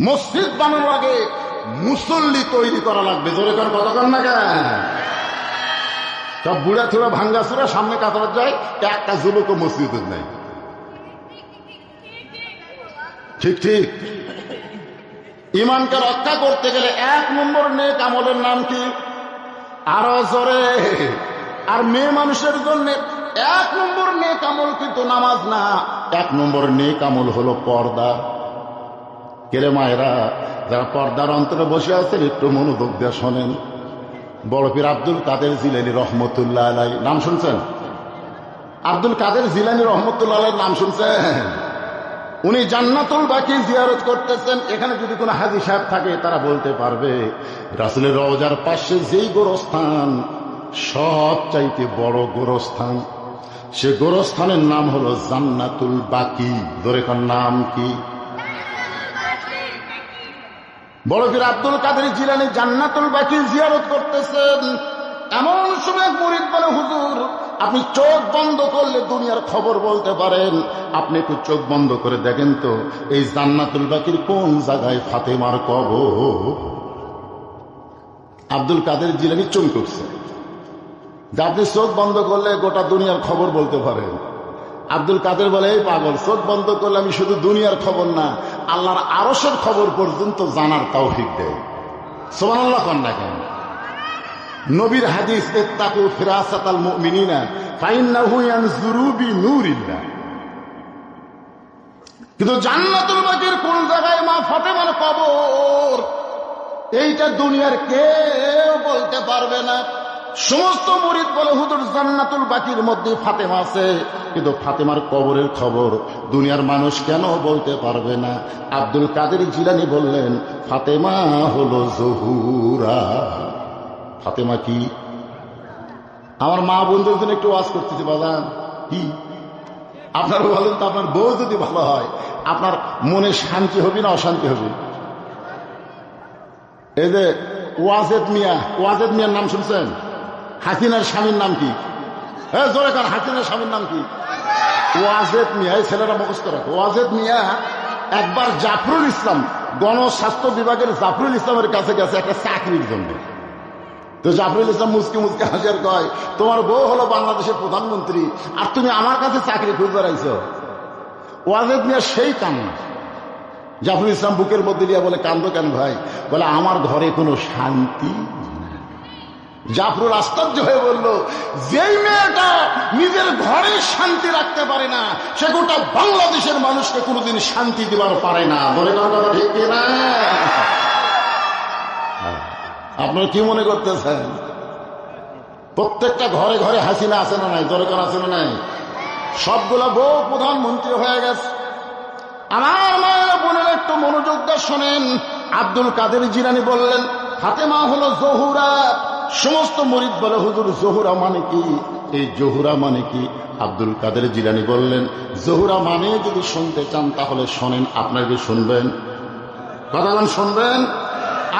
মসজিদ বানানোর আগে মুসল্লি তৈরি করা লাগবে। জোরে কর, কতক্ষণ না কেন? সব বুড়া থুড়া ভাঙ্গা চুরা সামনে কাতার যায়, একটা যুবক মসজিদের নেই। ঠিক ঠিক। ইমানকে রক্ষা করতে গেলে 1 নম্বর নেক আমলের নাম কি? আরো জোরে। আর মেয়ে মানুষের জন্য 1 নম্বর নেক আমল কিন্তু নামাজ না, 1 নম্বর নেক আমল হলো পর্দা। কেরে মায়েরা, যারা পর্দার অন্তরে বসে আছেন একটু মনোযোগ দিয়ে শোনেন। বড় পীর আব্দুল কাদের জিলানী রহমতুল্লাহ আলাই নাম শুনছেন? আব্দুল কাদের জিলানী রহমতুল্লাহ আলাই নাম শুনছেন? উনি জান্নাতুল বাকি জিয়ারত করতেছেন। এখানে যদি কোনো হাজী সাহেব থাকে তারা বলতে পারবে রাসূলের রওজার পাশে যেই গোরস্থান সব চাইতে বড় গোরস্থান, সে গোরস্থানের নাম হলো জান্নাতুল বাকি। দরেকার নাম কি? বড় পীর আব্দুল কাদের জিলানী জান্নাতুল বাকি জিয়ারত করতেছেন। এমন সময় মুরিদ বলে, হুজুর আপনি চোখ বন্ধ করলে দুনিয়ার খবর বলতে পারেন, আপনি একটু চোখ বন্ধ করে দেখেন তো এই জান্নাতুল বাকির কোন জায়গায় ফাতেমার কবর। আব্দুল কাদের জিলানী চমকে উঠছে যে আপনি চোখ বন্ধ করলে গোটা দুনিয়ার খবর বলতে পারেন। আব্দুল কাদের বলে, এই পাগল, চোখ বন্ধ করলে আমি শুধু দুনিয়ার খবর না, আল্লাহর আরশের খবর পর্যন্ত জানার তৌফিক দেয়। সুবহানাল্লাহ কোন না কেন? নবীর হাদিস, ইত্তাকু ফিরাসাতাল মুমিনিনা ফাইন্নাহু ইয়ানজুরু বিনূরিল্লাহ। কিন্তু জান্নাতুল বাকির কোন জায়গায় মা ফাতেমার কবর, এইটা দুনিয়ার কেউ বলতে পারবে না। সমস্ত মুরিদ বলে, হুজুর জান্নাতুল বাকির মধ্যে ফাতেমা আছে, কিন্তু ফাতেমার কবরের খবর দুনিয়ার মানুষ কেন বলতে পারবে না? আব্দুল কাদের জিলানী বললেন, ফাতেমা হলো জহুরা। ফাতেমা কি? আমার মা বোনদের জন্য একটু ওয়াজ করতেছি বাজান। কি আপনারা বলেন তো, আপনার বউ যদি ভালো হয় আপনার মনে শান্তি হবে না অশান্তি হবে? এই যে ওয়াজেদ মিয়া, ওয়াজেদ মিয়ার নাম শুনছেন? হাসিনার স্বামীর নাম কি? হ্যাঁ জোরে কার, হাসিনার স্বামীর নাম কি? ওয়াজেদ মিয়া। এই ছেলেরা মুখস্থ রাখো। ওয়াজেদ মিয়া একবার জাফরুল ইসলাম, গণস্বাস্থ্য বিভাগের জাফরুল ইসলামের কাছে গেছে একটা চাকরির জন্য। তো জাফরুল ইসলাম মুসকে মুসকে হাসিয়ার কয়, তোমার বউ হলো বাংলাদেশের প্রধানমন্ত্রী আর তুমি আমার কাছে চাকরি খুঁজে বেড়াইছ। ওয়াজেদ মিয়া সেই কান্না। জাফরুল ইসলাম বুকের মধ্যে দিয়া বলে, কান্দো কেন ভাই? বলে, আমার ঘরে কোনো শান্তি। জাফরুল আশ্চর্য হয়ে বলল, যেই মেয়েটা নিজের ঘরে শান্তি রাখতে পারে না সে গোটা বাংলাদেশের মানুষকে কোনোদিন শান্তি দিবার পারে না। বলে কথা ঠিক কিনা? আপনারা কি মনে করতেছেন? প্রত্যেকটা ঘরে ঘরে হাসিনা আছে না নাই? দরকার আছে না নাই? সবগুলা বউ প্রধানমন্ত্রী হয়ে গেছে। আমার মায়েরা বোনের একটু মনোযোগ দিয়ে শোনেন। আব্দুল কাদের জিলানী বললেন, ফাতেমা হলো জহুরা। সমস্ত মুরিদ বলে, হুজুর জহুরা মানে কি? এই জহুরা মানে কি? আব্দুল কাদের জিলানী বললেন, জহুরা মানে যদি শুনতে চান তাহলে শোনেন। আপনারা কি শুনবেন? কথাগান শুনবেন?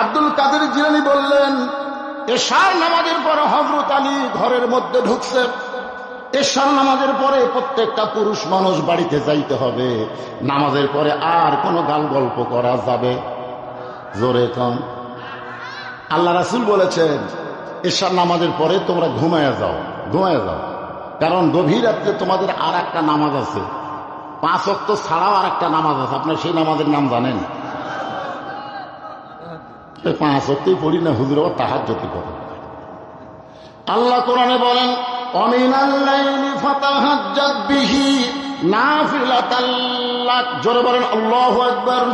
আব্দুল কাদের জিলানী বললেন, এশার নামাজের পরে হযরত আলী ঘরের মধ্যে ঢুকছে। এশার নামাজের পরে প্রত্যেকটা পুরুষ মানুষ বাড়িতে যাইতে হবে। নামাজের পরে আর কোনো গাল গল্প করা যাবে? জোরে কন। আল্লাহ রাসূল বলেছেন, এশার নামাজের পরে তোমরা ঘুমায়া যাও, ঘুমায়া যাও। কারণ গভীর রাত্রে তোমাদের আর একটা নামাজ আছে, 5 ওয়াক্ত ছাড়াও আর একটা নামাজ আছে। আপনার সেই নামাজের নাম জানেন? 5 ওয়াক্তই পড়ি না হুজুর, আবার তাহাজ্জুদ করে। আল্লাহ কোরআনে বলেন, ওয়ামিনাল লাইলি ফাতাহাজ্জাদ বিহি নাফিলাতাল লাক। জোরে বলেন আল্লাহু আকবার।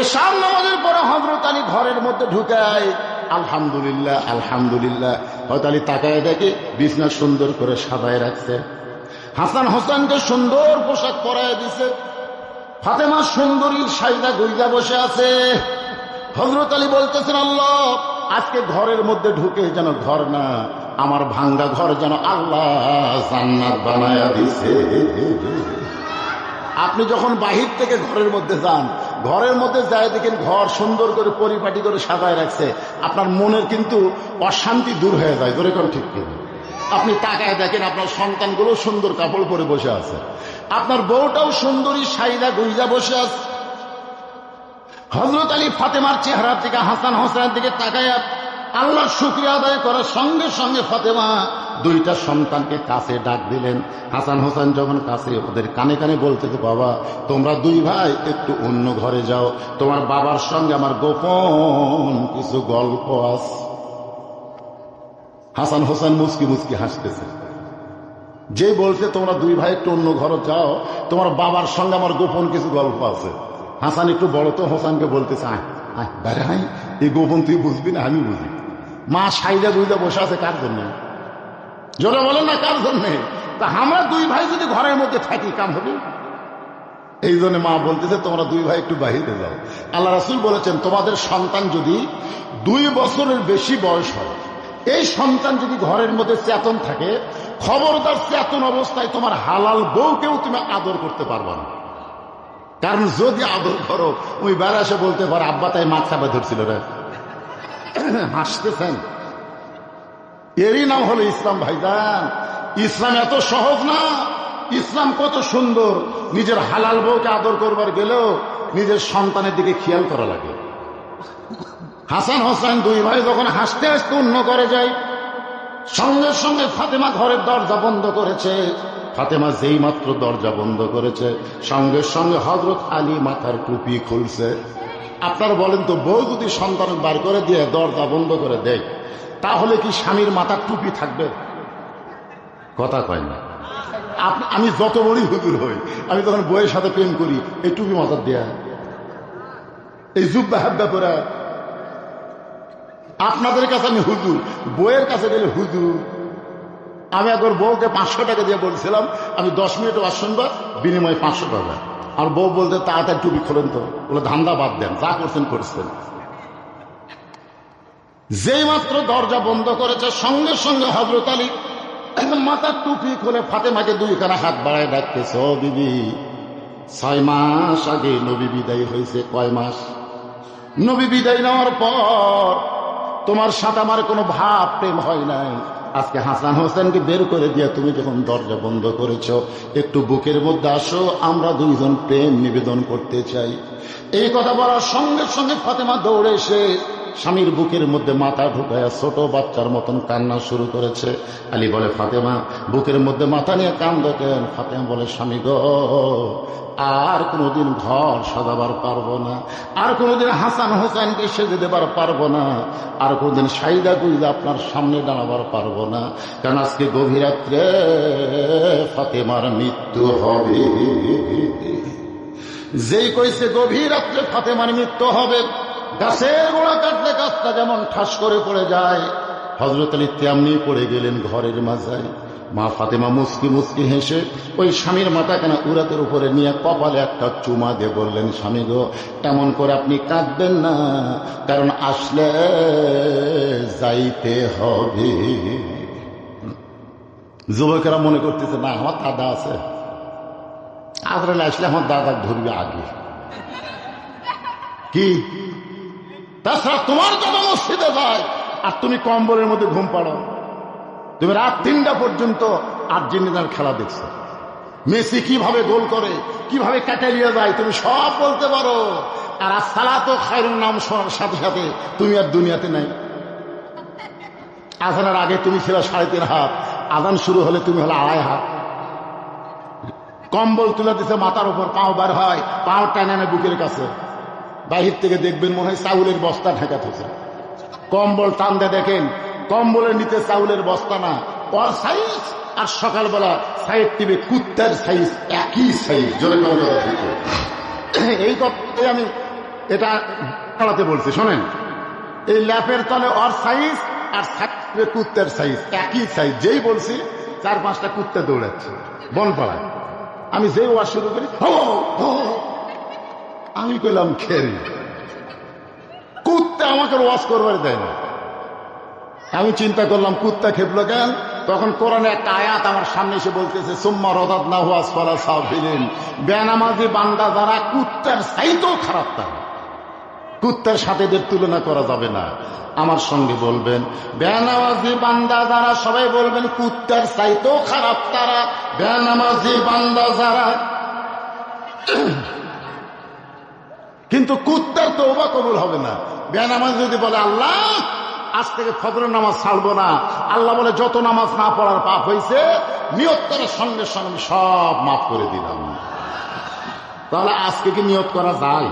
এশার নামাজের পরে হযরত আলী ঘরের মধ্যে ঢুকায়, আলহামদুলিল্লাহ আলহামদুলিল্লাহ। হযরত আলী তাকায় দেখে বিছনা সুন্দর করে সাজায় রাখছে, হাসান হোসেনকে সুন্দর পোশাক পরায় দিছে, ফাতেমা সুন্দরী সাইদা গুইজা বসে আছে। হযরত আলী বলতেছেন, আল্লাহ আজকে ঘরের মধ্যে ঢুকে যেন ঘর না, আমার ভাঙ্গা ঘর যেন আল্লাহ জান্নাত বানায়া দিছে। আপনি যখন বাহির থেকে ঘরের মধ্যে যান, ঘরের মধ্যে যায় দেখেন ঘর সুন্দর করে পরিপাটি করে সাজায় রাখছে, আপনার মনের কিন্তু অশান্তি দূর হয়ে যায়। ধরে কোন ঠিক কিনা? আপনি তাকায় দেখেন আপনার সন্তানগুলো সুন্দর কাপড় পরে বসে আছে, আপনার বউটাও সুন্দরী সাইদা গুইজা বসে আছে। হযরত আলী ফাতেমার চেহারার দিকে, হাসান হোসেনের দিকে তাকায়া আল্লাহর শুকরিয়া আদায় করার সঙ্গে সঙ্গে ফাতেমা দুইটা সন্তানকে কাছে ডাক দিলেন। হাসান হোসেন যখন কাছে, ওদের কানে কানে বলতেছে, বাবা তোমরা দুই ভাই একটু অন্য ঘরে যাও, তোমার বাবার সঙ্গে আমার গোপন কিছু গল্প আছে। হাসান হোসেন মুচকি মুচকি হাসতেছে। যে বলছে তোমরা দুই ভাই একটু অন্য ঘরে যাও, তোমার বাবার সঙ্গে আমার গোপন কিছু গল্প আছে। হাসান একটু বড় তো, হোসেনকে বলতেছে, আয় আয় বাইরে আয়, এই গোপন তুই বুঝবি না, আমি বুঝি। মা সাইডা দুইটা বসে আছে কার জন্য? জোরে বলেন না কার জন্যে? তা আমরা দুই ভাই যদি ঘরের মধ্যে থাকি কাম হবে? এই জন্য মা বলতেছে তোমরা দুই ভাই একটু বাহিরে যাও। আল্লাহ রাসূল বলেছেন, তোমাদের সন্তান যদি 2 বছরের বেশি বয়স হয়, এই সন্তান যদি ঘরের মধ্যে চেতন থাকে, খবরদার চেতন অবস্থায় তোমার হালাল বউকেও তুমি আদর করতে পারবা না। কারণ যদি আদর করো, ওই বেড়া এসে বলতে পারো আব্বা তাই মাছ চাপা ধরছিল রে। হাসতেছেন, এরই নাম হলো ইসলাম। ভাইজান, ইসলাম এত সহজ না। ইসলাম কত সুন্দর। নিজের হালাল বউকে আদর করবার গেলেও নিজের সন্তানের দিকে খেয়াল করা লাগে। হাসান হোসেন দুই ভাই যখন হাসতে হাসতে অন্য ঘরে যায়, সঙ্গে সঙ্গে ফাতেমা ঘরের দরজা বন্ধ করেছে। ফাতেমা যেই মাত্র দরজা বন্ধ করেছে, সঙ্গে সঙ্গে হযরত আলী মাথার টুপি খুলছে। আপনারা বলেন তো, বউ যদি সন্তান বার করে দিয়ে দরজা বন্ধ করে দেয়, তাহলে কি স্বামীর মাথার টুপি থাকবে? কথা কয় না। আমি যত বড়ই হুজুর হই, আমি তখন বউয়ের সাথে প্রেম করি, এই টুপি মাথার দেয়া, এই জুব্বা হাব্বা পরা। আপনাদের কাছে আমি হুজুর, বউয়ের কাছে গেলে হুজুর। আমি একবার বউকে 500 টাকা দিয়ে বলছিলাম, আমি 10 মিনিট ওয়াজ শুনবো, বিনিময়ে 500 টাকা। আর বউ বলতে, তাড়াতাড়ি টুপি খোলেন তো। বলে, ধান্দা বাদ দেন, যা করছেন করছেন। যেই মাত্র দরজা বন্ধ করেছে, সঙ্গে সঙ্গে হযরত আলী মাথার টুপি খুলে ফাতেমাকে 2খানা হাত বাড়ায় ডাকতেছে, ও বিবি, 6 মাস আগে নবী বিদায় হয়েছে। কয় মাস? নবী বিদায় নেওয়ার পর তোমার সাথে আমার কোনো ভাব প্রেম হয় নাই। আজকে হাসান হোসেনকে বের করে দিয়ে তুমি যখন দরজা বন্ধ করেছো, একটু বুকের মধ্যে আসো, আমরা দুইজন প্রেম নিবেদন করতে চাই। এই কথা বলার সঙ্গে সঙ্গে ফাতেমা দৌড়ে এসে স্বামীর বুকের মধ্যে মাথা ঢুকায় ছোট বাচ্চার মতন কান্না শুরু করেছে। আলী বলে, ফাতেমা বুকের মধ্যে মাথা নিয়ে কান্দো কেন? ফাতেমা বলে, স্বামী গো, আর কোনোদিন ঘর সাজাবার পারবো না, আর কোনোদিন হাসান হোসেনকে সেজে দেবার পারবো না, আর কোনোদিন সাইদা গুইদা আপনার সামনে দাঁড়াবার পারবো না। কারণ আজকে গভীর রাত্রে ফাতেমার মৃত্যু হবে। যেই কইছে গভীর রাত্রে ফাতেমার মৃত্যু হবে, গাছের গোড়া কাটলে গাছটা যেমন ঠাস করে পড়ে যায়, হযরত আলী তেমনি পড়ে গেলেন ঘরের মাঝায়। মা ফাতেমা মুচকি মুচকি হেসে ওই স্বামীর মাথাখানা উরাতের উপরে নিয়ে কপালে একটা চুমা দিয়ে বললেন, স্বামী গো, এমন করে আপনি কাঁদবেন না, কারণ আসলে যাইতে হবে। যুবকেরা মনে করতেছে, না আমার দাদা আছে, আজরাইল আসলে আমার দাদা ধরবে আগে। কি তাছাড়া তোমার দাদা মসজিদে যায় আর তুমি কম্বলের মধ্যে ঘুম পাড়ো। তুমি রাত 3টা পর্যন্ত আর্জেন্টিনার খেলা দেখছো, মেসি কিভাবে গোল করে, কিভাবে কাটালিয়া যায়, তুমি সব বলতে পারো। আর আসসালাতু খায়রুন নাম শোনার সাথে সাথে তুমি আর দুনিয়াতে নাই। আজানের আগে তুমি ছিল 3.5 হাত, আজান শুরু হলে তুমি হলো 2.5 হাত। কম্বল তুলে দিছে মাথার উপর, পাও বার হয়, পাও টানে না বুকের কাছে। বাহির থেকে দেখবেন মনে হয় চাউলের বস্তা ঢাকা থাকে। কম্বল টান দিয়ে দেখেন, কম্বলের নিচে চাউলের বস্তা না, ওর সাইজ আর সকালবেলা সাইড টিভি কুত্তার সাইজ, একই সাইজ। এই কথাই আমি এটা চালাতে বলছি, শোনেন। এই ল্যাপের তলে ওর সাইজ আর সাইড কুত্তার সাইজ, একই সাইজ। যেই বলছি 4-5টা কুত্তা দৌড়াচ্ছে বনপাড়ায়। আমি যেই ওয়াজ শুরু করি, আমি কইলাম খেরি, কুত্তা আমাকে ওয়াজ করবার দেয় না। আমি চিন্তা করলাম কুত্তা খেপলো কেন? তখন কোরআনে একটা আয়াত আমার সামনে এসে বলতেছে, সুম্মা রাদাদনাহু আসফালা সাফিলিন, বেনামাজি বান্দা যারা কুত্তার চাইতেও খারাপ, তারা কুত্তার সাথে এদের তুলনা করা যাবে না। আমার সঙ্গে বলবেন, বেনামাজি বান্দা যারা, সবাই বলবেন কুত্তার চাইতেও খারাপ তারা। বেনামাজি বান্দা যারা, কিন্তু কুত্তার তওবা কবুল হবে না। বেনামাজ যদি বলে আল্লাহ আজ থেকে ফজরের নামাজ ছাড়বো না, আল্লাহ বলে যত নামাজ না পড়ার পাপ হয়েছে নিয়ত করার সঙ্গে সঙ্গে আমি সব মাফ করে দিলাম। তাহলে আজকে কি নিয়ত করা যায়?